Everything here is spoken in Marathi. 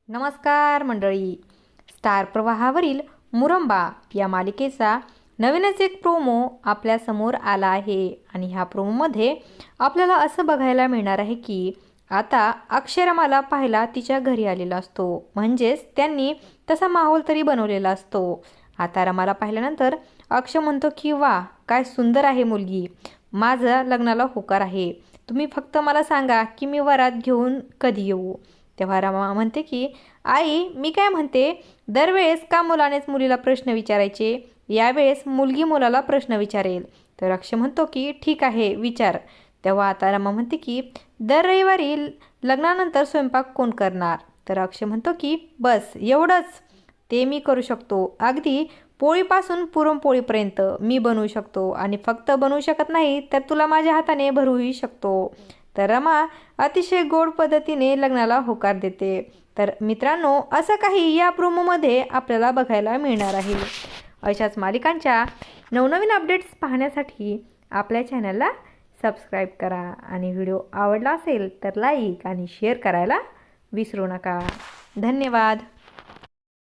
नमस्कार मंडळी. स्टार प्रवाहावरील मुरंबा या मालिकेचा नवीनच एक प्रोमो आपल्या समोर आला आहे आणि ह्या प्रोमोमध्ये आपल्याला असं बघायला मिळणार आहे की आता अक्षय रमाला पाहायला तिच्या घरी आलेला असतो. म्हणजेच त्यांनी तसा माहोल तरी बनवलेला असतो. आता रमाला पाहिल्यानंतर अक्षय म्हणतो की वा, काय सुंदर आहे मुलगी, माझा लग्नाला होकार आहे, तुम्ही फक्त मला सांगा की मी वरात घेऊन कधी येऊ. तेव्हा रमा म्हणते की आई, मी काय म्हणते, दरवेळेस का मुलानेच मुलीला प्रश्न विचारायचे, यावेळेस मुलगी मुलाला प्रश्न विचारेल. तर अक्षय म्हणतो की ठीक आहे, विचार. तेव्हा आता रमा म्हणते की दर रविवारी लग्नानंतर स्वयंपाक कोण करणार. तर अक्षय म्हणतो की बस एवढंच, ते मी करू शकतो. अगदी पोळीपासून पुरणपोळीपर्यंत मी बनवू शकतो आणि फक्त बनवू शकत नाही तर तुला माझ्या हाताने भरवूही शकतो. तर रमा अतिशय गोड पद्धतीने लग्नाला होकार देते. तर मित्रांनो, असं काही या प्रोमोमध्ये आपल्याला बघायला मिळणार आहे. अशाच मालिकांच्या नवनवीन अपडेट्स पाहण्यासाठी आपल्या चॅनलला सबस्क्राईब करा आणि व्हिडिओ आवडला असेल तर लाईक आणि शेअर करायला विसरू नका. धन्यवाद.